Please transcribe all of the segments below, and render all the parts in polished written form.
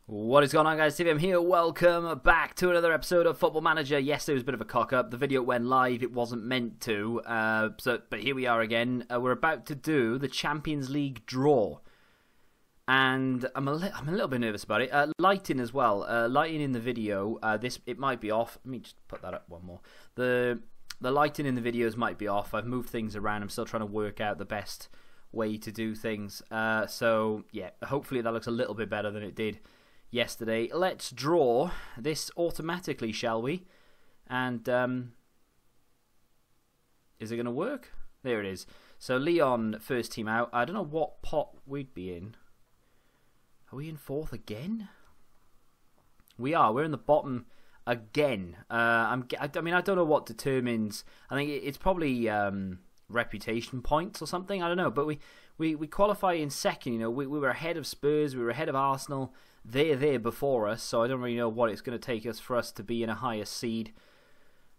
What is going on, guys? TVM here. Welcome back to another episode of Football Manager. Yes, there was a bit of a cock-up. The video went live. It wasn't meant to. But here we are again. We're about to do the Champions League draw. And I'm a little bit nervous about it. Lighting as well. Lighting in the video. It might be off. Let me just put that up one more. The lighting in the videos might be off. I've moved things around. I'm still trying to work out the best way to do things. So, yeah, hopefully that looks a little bit better than it did yesterday. Let's draw this automatically, shall we? And is it going to work? There it is. So Leon, first team out. I don't know what pot we'd be in. Are we in fourth again? We are. We're in the bottom again. I mean, I don't know what determines. I think it's probably reputation points or something. I don't know. But we qualify in second. You know, we were ahead of Spurs. We were ahead of Arsenal. They're there before us, so I don't really know what it's going to take us for us to be in a higher seed.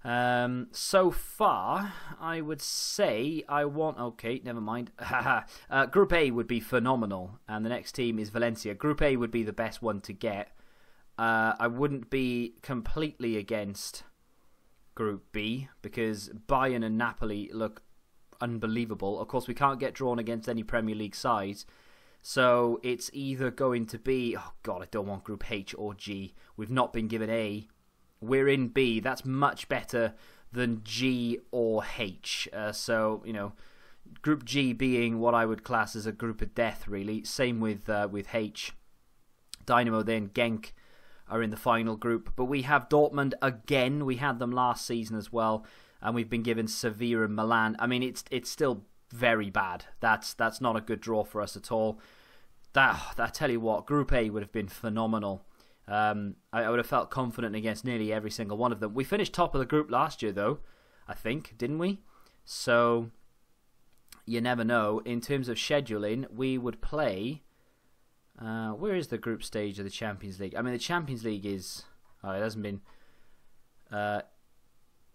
So far, I would say I want... Okay, never mind. Group A would be phenomenal, and the next team is Valencia. Group A would be the best one to get. I wouldn't be completely against Group B, because Bayern and Napoli look unbelievable. Of course, we can't get drawn against any Premier League sides. So it's either going to be, oh God, I don't want Group H or G. We've not been given A. We're in B. That's much better than G or H. So, you know, Group G being what I would class as a group of death, really. Same with H. Dynamo then, Genk are in the final group. But we have Dortmund again. We had them last season as well. And we've been given Sevilla and Milan. I mean, it's still very bad. That's not a good draw for us at all. I tell you what, Group A would have been phenomenal. I would have felt confident against nearly every single one of them. We finished top of the group last year, though, I think, didn't we? So, you never know. In terms of scheduling, we would play... where is the group stage of the Champions League? I mean, the Champions League is... Oh, it hasn't been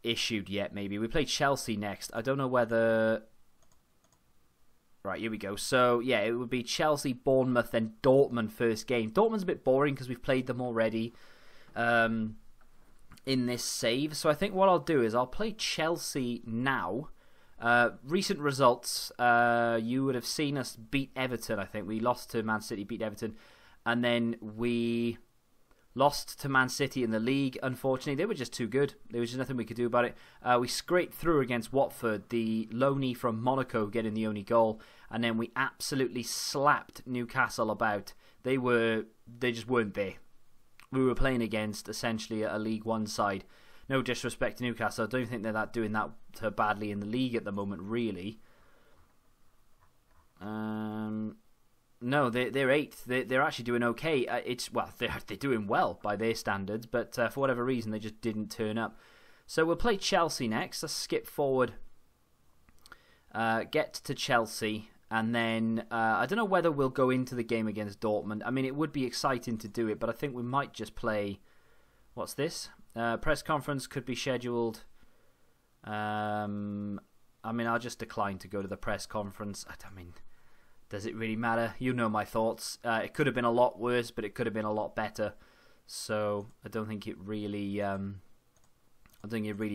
issued yet, maybe. We play Chelsea next. I don't know whether... Right, here we go. So, yeah, it would be Chelsea, Bournemouth, then Dortmund first game. Dortmund's a bit boring because we've played them already in this save. So I think what I'll do is I'll play Chelsea now. Recent results, you would have seen us beat Everton, I think. We lost to Man City, beat Everton. And then we lost to Man City in the league, unfortunately. They were just too good. There was just nothing we could do about it. We scraped through against Watford, the loanee from Monaco getting the only goal. And then we absolutely slapped Newcastle about. They just weren't there. We were playing against, essentially, a League One side. No disrespect to Newcastle. I don't think they're doing that badly in the league at the moment, really. No, they're eighth. They're actually doing okay. They're doing well by their standards, but for whatever reason they just didn't turn up. So we'll play Chelsea next. Let's skip forward. Get to Chelsea, and then I don't know whether we'll go into the game against Dortmund. I mean, it would be exciting to do it, but I think we might just play. What's this? Press conference could be scheduled. I mean, I'll just decline to go to the press conference. I mean. Does it really matter? You know my thoughts. It could have been a lot worse, but it could have been a lot better. So I don't think it really,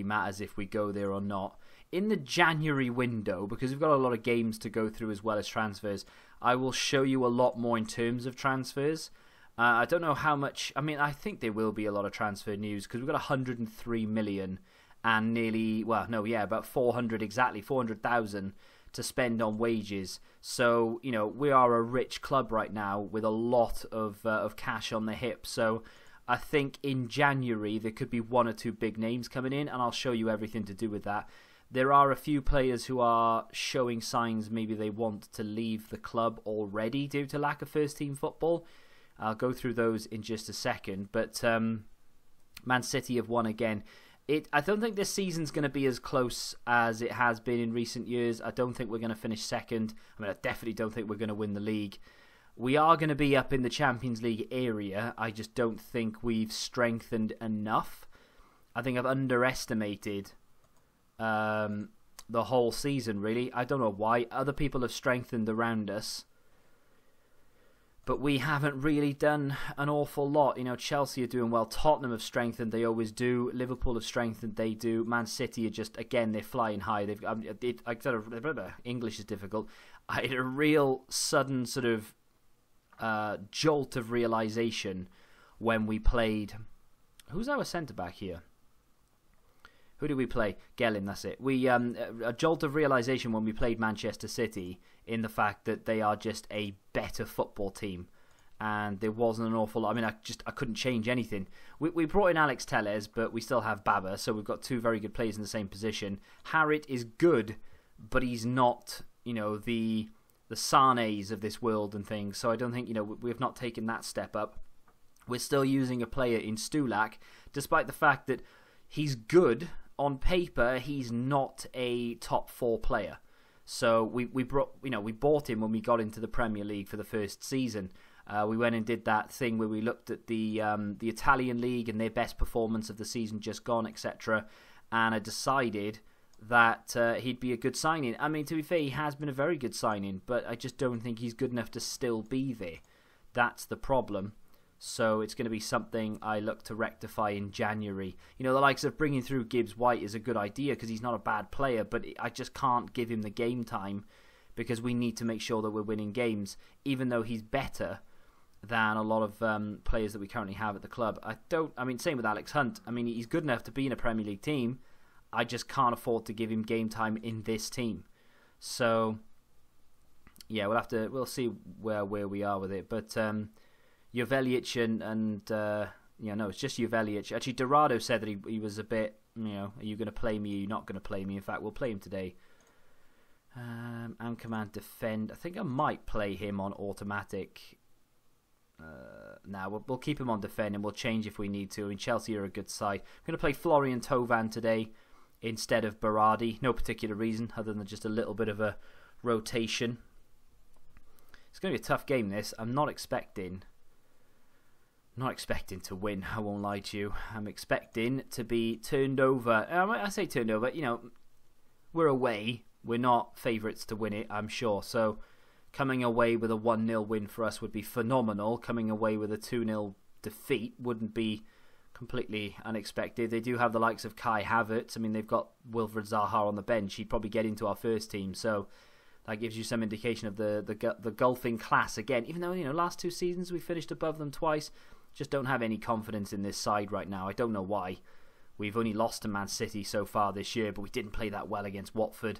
matters if we go there or not. In the January window, because we've got a lot of games to go through as well as transfers, I will show you a lot more in terms of transfers. I don't know how much. I mean, I think there will be a lot of transfer news because we've got 103 million and nearly, about 400,000 to spend on wages. So, you know, we are a rich club right now with a lot of cash on the hip. So I think in January there could be one or two big names coming in, and I'll show you everything to do with that. There are a few players who are showing signs maybe they want to leave the club already due to lack of first-team football. I'll go through those in just a second. But Man City have won again. I don't think this season's going to be as close as it has been in recent years. I don't think we're going to finish second. I mean, I definitely don't think we're going to win the league. We are going to be up in the Champions League area. I just don't think we've strengthened enough. I think I've underestimated the whole season, really. I don't know why. Other people have strengthened around us. But we haven't really done an awful lot. You know, Chelsea are doing well. Tottenham have strengthened. They always do. Liverpool have strengthened. They do. Man City are just, again, they're flying high. They've English is difficult. I had a real sudden sort of jolt of realisation when we played... Who's our centre-back here? Who did we play? Gellin, that's it. We a jolt of realisation when we played Manchester City in the fact that they are just a better football team. And there wasn't an awful lot. I mean, I couldn't change anything. We brought in Alex Telles, but we still have Baba, so we've got two very good players in the same position. Harrit is good, but he's not, you know, the Sanes of this world and things. So I don't think, you know, we've not taken that step up. We're still using a player in Stulak, despite the fact that he's good. On paper, he's not a top 4 player. So we bought him when we got into the Premier League for the first season. We went and did that thing where we looked at the Italian league and their best performance of the season just gone, etc. And I decided that he'd be a good signing. I mean, to be fair, he has been a very good signing, but I just don't think he's good enough to still be there. That's the problem. So it's going to be something I look to rectify in January. You know, the likes of bringing through Gibbs White is a good idea because he's not a bad player, but I just can't give him the game time because we need to make sure that we're winning games, even though he's better than a lot of players that we currently have at the club. Same with Alex Hunt. I mean, he's good enough to be in a Premier League team. I just can't afford to give him game time in this team. So, yeah, we'll see where we are with it. But Jovelic it's just Jovelic. Actually, Dorado said that he was a bit, you know, are you going to play me? Are you not going to play me? In fact, we'll play him today. And command defend. I think I might play him on automatic. We'll keep him on defend and we'll change if we need to. I mean, Chelsea are a good side. I'm going to play Florian Thauvin today instead of Berardi. No particular reason other than just a little bit of a rotation. It's going to be a tough game, this. I'm not expecting to win, I won't lie to you. I'm expecting to be turned over. I say turned over, you know, we're away. We're not favourites to win it, I'm sure. So coming away with a 1-0 win for us would be phenomenal. Coming away with a 2-0 defeat wouldn't be completely unexpected. They do have the likes of Kai Havertz. I mean, they've got Wilfried Zaha on the bench. He'd probably get into our first team. So that gives you some indication of the golfing class again. Even though, you know, last 2 seasons we finished above them twice. Just don't have any confidence in this side right now. I don't know why. We've only lost to Man City so far this year, but we didn't play that well against Watford.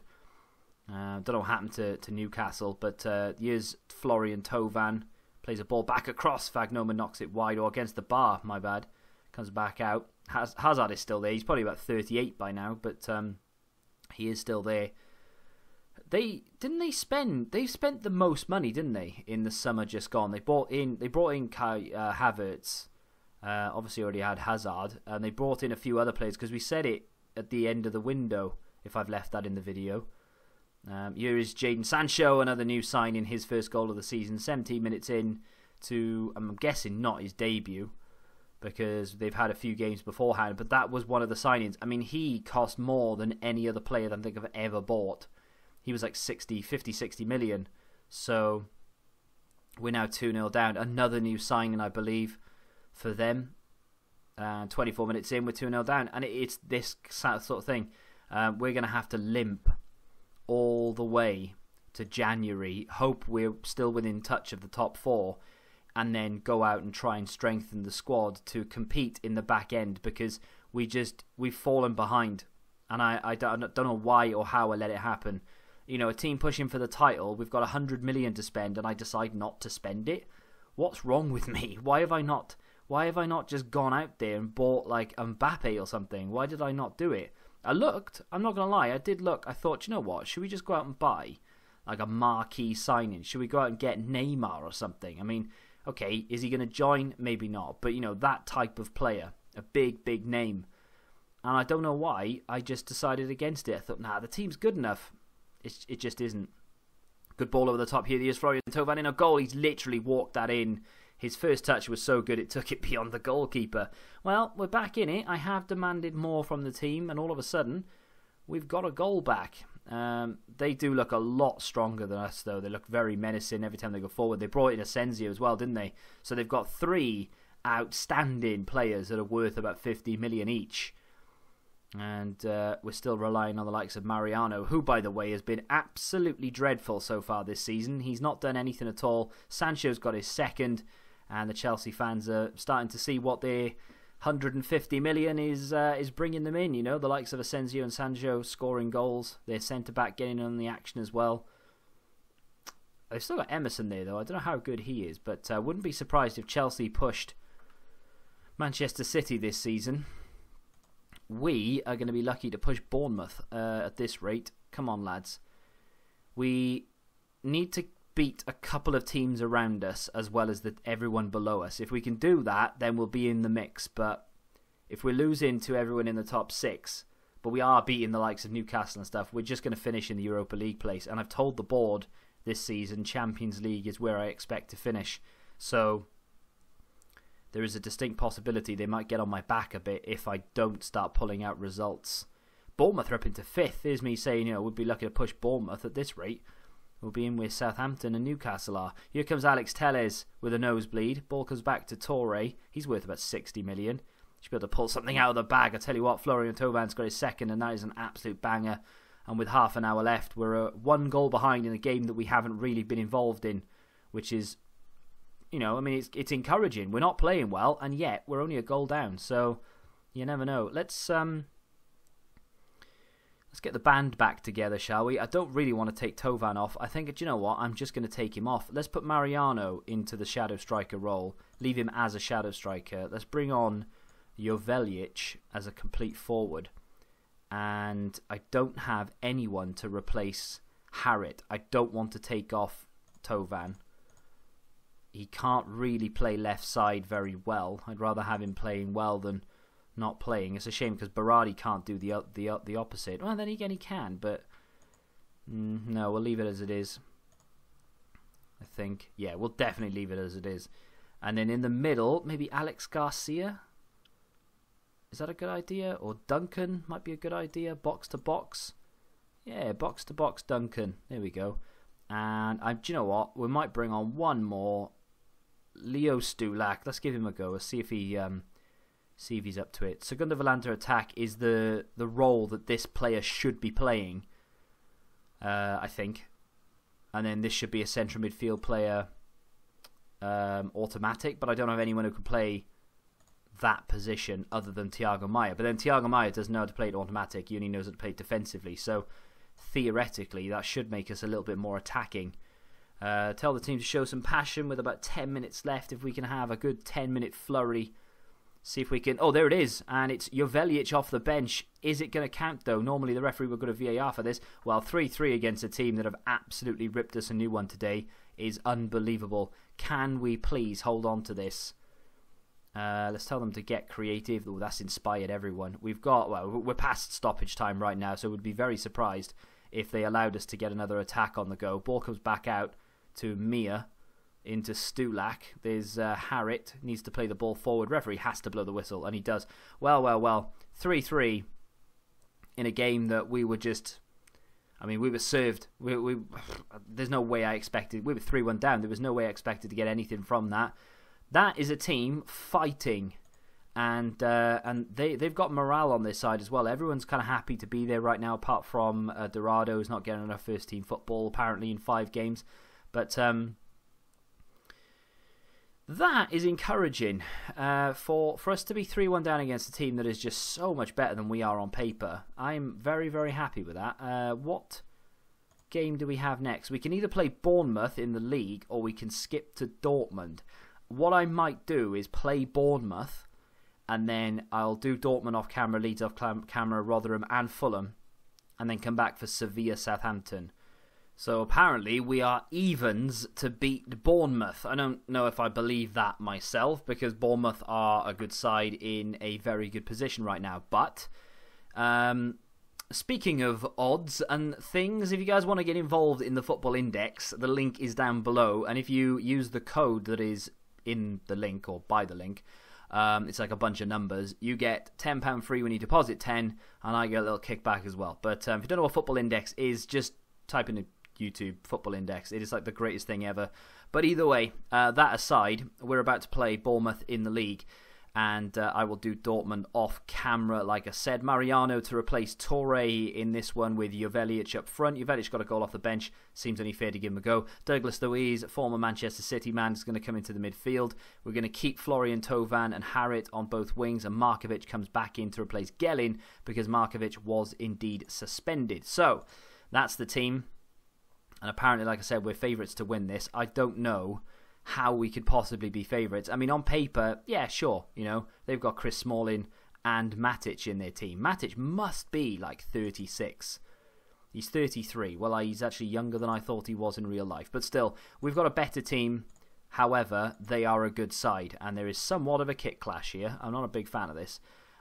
Don't know what happened to Newcastle, but here's Florian Thauvin. Plays a ball back across. Fagnoma knocks it wide, or against the bar, my bad. Comes back out. Hazard is still there. He's probably about 38 by now, but he is still there. They spent the most money, didn't they, in the summer just gone? They brought in Kai Havertz. Obviously already had Hazard, and they brought in a few other players because we said it at the end of the window. If I've left that in the video, here is Jadon Sancho, another new signing, his first goal of the season. 17 minutes in to, I'm guessing, not his debut because they've had a few games beforehand. But that was one of the signings. I mean, he cost more than any other player that I think I've ever bought. He was like 50, 60 million. So we're now 2-0 down. Another new signing, I believe, for them. 24 minutes in, we're 2-0 down. And it's this sort of thing. We're going to have to limp all the way to January. Hope we're still within touch of the top 4. And then go out and try and strengthen the squad to compete in the back end. Because we've fallen behind. And I don't know why or how I let it happen. You know, a team pushing for the title, we've got 100 million to spend, and I decide not to spend it. What's wrong with me? Why have I not just gone out there and bought like Mbappe or something? Why did I not do it? I looked. I'm not gonna lie. I did look. I thought, you know what? Should we just go out and buy like a marquee signing? Should we go out and get Neymar or something? I mean, okay, is he gonna join? Maybe not. But you know, that type of player, a big name. And I don't know why. I just decided against it. I thought, nah, the team's good enough. It just isn't. Good ball over the top here. Here's Florian Thauvin in a goal. He's literally walked that in. His first touch was so good it took it beyond the goalkeeper. Well, we're back in it. I have demanded more from the team, and all of a sudden, we've got a goal back. They do look a lot stronger than us, though. They look very menacing every time they go forward. They brought in Asensio as well, didn't they? So they've got 3 outstanding players that are worth about 50 million each. And we're still relying on the likes of Mariano, who, by the way, has been absolutely dreadful so far this season. He's not done anything at all. Sancho's got his second, and the Chelsea fans are starting to see what their 150 million is bringing them in. You know, the likes of Asensio and Sancho scoring goals. Their centre-back getting on the action as well. They've still got Emerson there, though. I don't know how good he is, but I wouldn't be surprised if Chelsea pushed Manchester City this season. We are going to be lucky to push Bournemouth at this rate. Come on, lads. We need to beat a couple of teams around us as well as everyone below us. If we can do that, then we'll be in the mix. But if we're losing to everyone in the top 6, but we are beating the likes of Newcastle and stuff, we're just going to finish in the Europa League place. And I've told the board this season, Champions League is where I expect to finish. So there is a distinct possibility they might get on my back a bit if I don't start pulling out results. Bournemouth are up into 5th. There's me saying, you know, we'd be lucky to push Bournemouth at this rate. We'll be in where Southampton and Newcastle are. Here comes Alex Telles with a nosebleed. Ball comes back to Torre. He's worth about 60 million. Should be able to pull something out of the bag. I tell you what, Florian Thauvin got his second, and that is an absolute banger. And with half an hour left, we're 1 goal behind in a game that we haven't really been involved in, which is, you know, I mean, it's encouraging. We're not playing well, and yet we're only a goal down. So you never know. Let's get the band back together, shall we? I don't really want to take Thauvin off. I think, do you know what? I'm just going to take him off. Let's put Mariano into the shadow striker role. Leave him as a shadow striker. Let's bring on Joveljic as a complete forward. And I don't have anyone to replace Harrit. I don't want to take off Thauvin. He can't really play left side very well. I'd rather have him playing well than not playing. It's a shame because Berardi can't do the opposite. Well, then again he can, but no, we'll leave it as it is. I think, yeah, we'll definitely leave it as it is. And then in the middle, maybe Alex Garcia. Is that a good idea? Or Duncan might be a good idea. Box to box. Yeah, box to box Duncan. There we go. And do you know what? We might bring on one more. Leo Stulak. Let's give him a go. Let's see if he's up to it. Segunda Volante attack is the role that this player should be playing. I think. And then this should be a central midfield player, automatic. But I don't have anyone who can play that position other than Thiago Maia. But then Thiago Maia doesn't know how to play it automatic. He only knows how to play it defensively. So theoretically, that should make us a little bit more attacking. Tell the team to show some passion with about 10 minutes left. If we can have a good 10-minute flurry. See if we can... Oh, there it is. And it's Joveljic off the bench. Is it going to count, though? Normally, the referee would go to VAR for this. Well, 3-3 against a team that have absolutely ripped us a new one today is unbelievable. Can we please hold on to this? Let's tell them to get creative. Oh, that's inspired everyone. We've got... Well, we're past stoppage time right now, so we'd be very surprised if they allowed us to get another attack on the go. Ball comes back out to Mia. Into Stulak. There's Harrit. Needs to play the ball forward. Referee has to blow the whistle, and he does. Well. 3-3 in a game that we were just... I mean, we were served. There's no way I expected... We were 3-1 down. There was no way I expected to get anything from that. That is a team fighting. And they've got morale on their side as well. Everyone's kind of happy to be there right now, apart from Dorado, who's not getting enough first-team football, apparently, in 5 games. But... that is encouraging for us to be 3-1 down against a team that is just so much better than we are on paper. I'm very, very happy with that. What game do we have next? We can either play Bournemouth in the league or we can skip to Dortmund. What I might do is play Bournemouth and then I'll do Dortmund off camera, Leeds off camera, Rotherham and Fulham, and then come back for Sevilla, Southampton. So apparently we are evens to beat Bournemouth. I don't know if I believe that myself because Bournemouth are a good side in a very good position right now. But speaking of odds and things, if you guys want to get involved in the Football Index, the link is down below. And if you use the code that is in the link or by the link, It's like a bunch of numbers. You get £10 free when you deposit 10, and I get a little kickback as well. But if you don't know what Football Index is, just type in YouTube Football Index. It is like the greatest thing ever. But either way, that aside, we're about to play Bournemouth in the league, and I will do Dortmund off camera. Like I said, Mariano to replace Toure in this one with Jovelic up front. Jovelic got a goal off the bench. Seems only fair to give him a go. Douglas Luiz, former Manchester City man, is going to come into the midfield. We're going to keep Florian Thauvin and Harit on both wings, and Markovic comes back in to replace Gelin because Markovic was indeed suspended. So that's the team. And apparently, like I said, we're favourites to win this. I don't know how we could possibly be favourites. I mean, on paper, yeah, sure. You know, they've got Chris Smalling and Matic in their team. Matic must be like 36. He's 33. Well, he's actually younger than I thought he was in real life. But still, we've got a better team. However, they are a good side. And there is somewhat of a kit clash here. I'm not a big fan of this.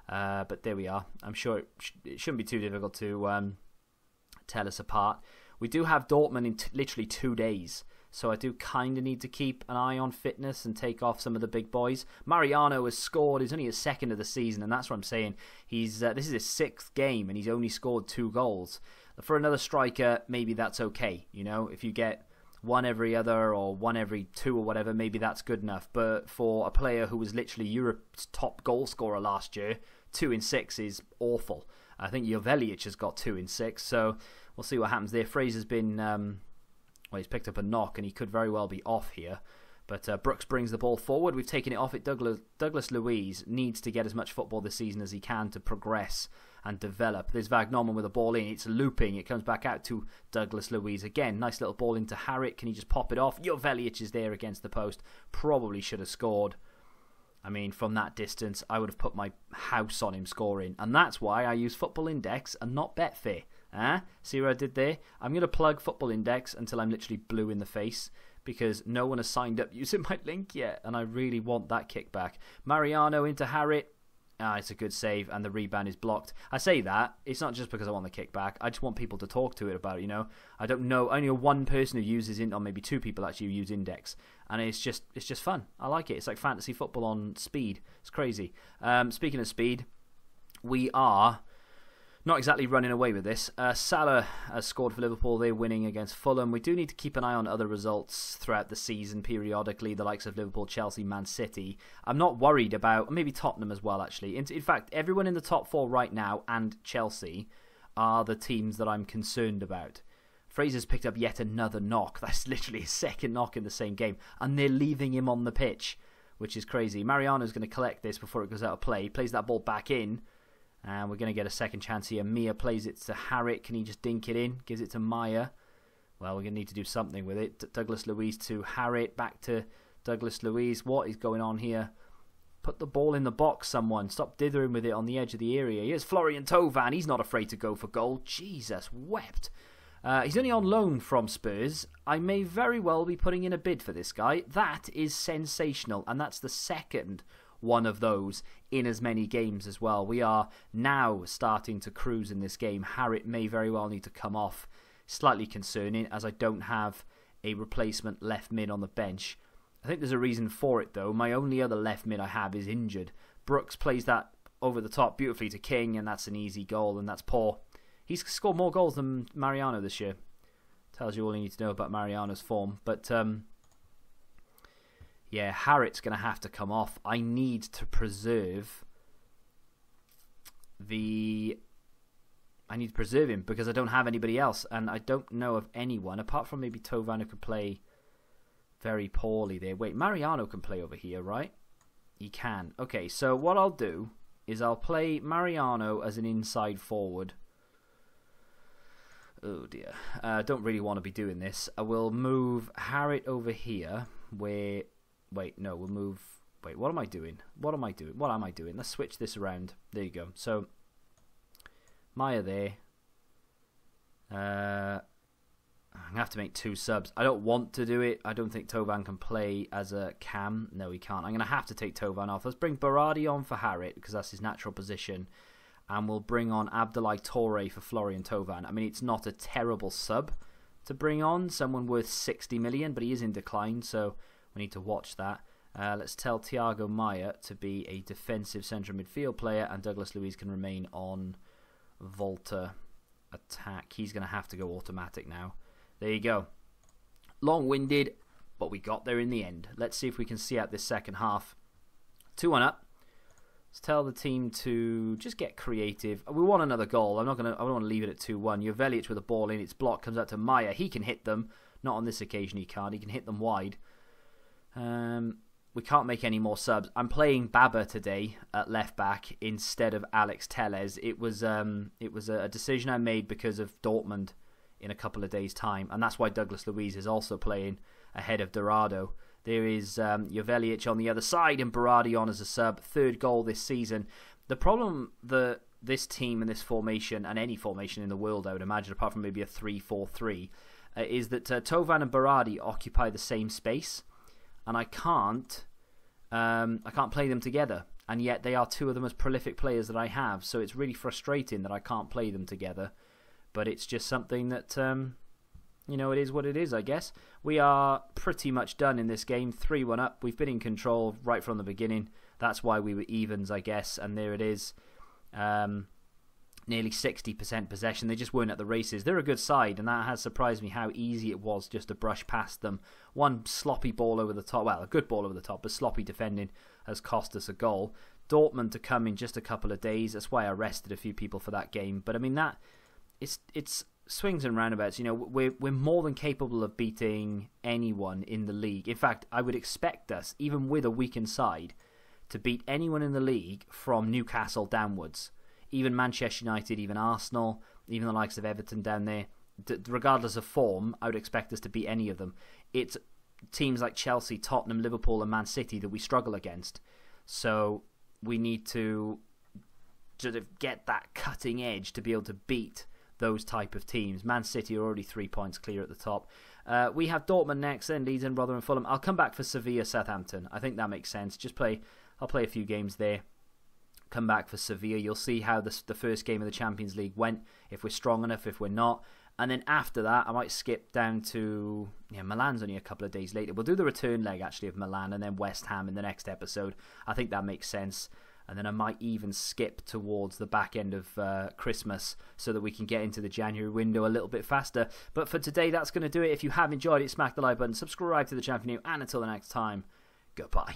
But there we are. I'm sure it shouldn't be too difficult to tell us apart. We do have Dortmund in literally 2 days, so I do kind of need to keep an eye on fitness and take off some of the big boys. Mariano has scored. He's only his second of the season, and that's what I'm saying. He's this is his 6th game, and he's only scored 2 goals. For another striker, maybe that's okay. You know, if you get one every other or one every 2 or whatever, maybe that's good enough. But for a player who was literally Europe's top goal scorer last year, 2 in 6 is awful. I think Jovelic has got 2 in 6, so we'll see what happens there. Fraser's been, well, he's picked up a knock, and he could very well be off here. But Brooks brings the ball forward. We've taken it off it. Douglas Luiz needs to get as much football this season as he can to progress and develop. There's Vagnoman with a ball in. It's looping. It comes back out to Douglas Luiz again. Nice little ball into Harit. Can he just pop it off? Jovelic is there against the post. Probably should have scored. I mean, from that distance, I would have put my house on him scoring. And that's why I use Football Index and not Betfair. See what I did there? I'm going to plug Football Index until I'm literally blue in the face, because no one has signed up using my link yet, and I really want that kickback. Mariano into Harit. It's a good save, and the rebound is blocked. I say that, it's not just because I want the kickback. I just want people to talk to it about it, you know. I don't know, I only know one person who uses it, or maybe 2 people actually who use Index, and it's just fun. I like it. It's like fantasy football on speed. It's crazy. Speaking of speed, we are not exactly running away with this. Salah has scored for Liverpool. They're winning against Fulham. We do need to keep an eye on other results throughout the season periodically, the likes of Liverpool, Chelsea, Man City. I'm not worried about, maybe Tottenham as well, actually. In fact, everyone in the top 4 right now and Chelsea are the teams that I'm concerned about. Fraser's picked up yet another knock. That's literally his 2nd knock in the same game. And they're leaving him on the pitch, which is crazy. Mariano's going to collect this before it goes out of play. He plays that ball back in. And we're going to get a second chance here. Mia plays it to Harit. Can he just dink it in? Gives it to Maya. Well, we're going to need to do something with it. Douglas Luiz to Harit. Back to Douglas Luiz. What is going on here? Put the ball in the box, someone. Stop dithering with it on the edge of the area. Here's Florian Thauvin. He's not afraid to go for goal. Jesus wept. He's only on loan from Spurs. I may very well be putting in a bid for this guy. That is sensational. And that's the 2nd one of those in as many games as well. We are now starting to cruise in this game. Harit may very well need to come off. Slightly concerning, as I don't have a replacement left mid on the bench. I think there's a reason for it, though. My only other left mid I have is injured. Brooks plays that over the top beautifully to King, and that's an easy goal, and that's poor. He's scored more goals than Mariano this year. Tells you all you need to know about Mariano's form. But yeah, Harit's going to have to come off. I need to preserve him because I don't have anybody else, and I don't know of anyone apart from maybe Thauvin who could play very poorly there. Wait, Mariano can play over here, right? He can. Okay, so what I'll do is I'll play Mariano as an inside forward. Oh dear. Don't really want to be doing this. I will move Harit over here where... Wait, no, we'll move... Wait, what am I doing? What am I doing? Let's switch this around. There you go. So, Maya there. I'm going to have to make 2 subs. I don't want to do it. I don't think Thauvin can play as a cam. No, he can't. I'm going to have to take Thauvin off. Let's bring Berardi on for Harit because that's his natural position. And we'll bring on Abdoulaye Toure for Florian Thauvin. I mean, it's not a terrible sub to bring on. Someone worth 60 million, but he is in decline, so we need to watch that. Let's tell Thiago Maia to be a defensive central midfield player, and Douglas Luiz can remain on Volta attack. He's going to have to go automatic now. There you go. Long-winded, but we got there in the end. Let's see if we can see out this second half. 2-1 up. Let's tell the team to just get creative. We want another goal. I don't want to leave it at 2-1. Jovelic with the ball in. It's blocked. Comes out to Maia. He can hit them. Not on this occasion. He can't. He can hit them wide. We can't make any more subs. I'm playing Baba today at left back instead of Alex Telles. It was a decision I made because of Dortmund in a couple of days' time, and that's why Douglas Luiz is also playing ahead of Dorado. There is Jovelic on the other side and Berardi on as a sub. Third goal this season. The problem that this team and this formation, and any formation in the world, I would imagine, apart from maybe a 3-4-3, is that Tovan and Berardi occupy the same space, and I can't play them together. And yet they are two of the most prolific players that I have. So it's really frustrating that I can't play them together. But it's just something that, it is what it is, I guess. We are pretty much done in this game. 3-1 up. We've been in control right from the beginning. That's why we were evens, I guess. And there it is. Nearly 60% possession. They just weren't at the races. They're a good side, and that has surprised me how easy it was just to brush past them. One sloppy ball over the top. Well, a good ball over the top, but sloppy defending has cost us a goal. Dortmund to come in just a couple of days. That's why I rested a few people for that game. But I mean, it's swings and roundabouts. We're more than capable of beating anyone in the league. In fact, I would expect us, even with a weakened side, to beat anyone in the league from Newcastle downwards. Even Manchester United, even Arsenal, even the likes of Everton down there. Regardless of form, I would expect us to beat any of them. It's teams like Chelsea, Tottenham, Liverpool and Man City that we struggle against. So we need to sort of get that cutting edge to be able to beat those type of teams. Man City are already 3 points clear at the top. We have Dortmund next, then Leeds and Rotherham and Fulham. I'll come back for Sevilla, Southampton. I think that makes sense. I'll play a few games there. Come back for Sevilla. You'll see how the first game of the Champions League went, if we're strong enough, if we're not. And then after that, I might skip down to Milan's only a couple of days later. We'll do the return leg actually of Milan and then West Ham in the next episode. I think that makes sense. And then I might even skip towards the back end of Christmas so that we can get into the January window a little bit faster. But for today, that's going to do it. If you have enjoyed it, smack the like button, subscribe to the channel if you're new, and until the next time, goodbye.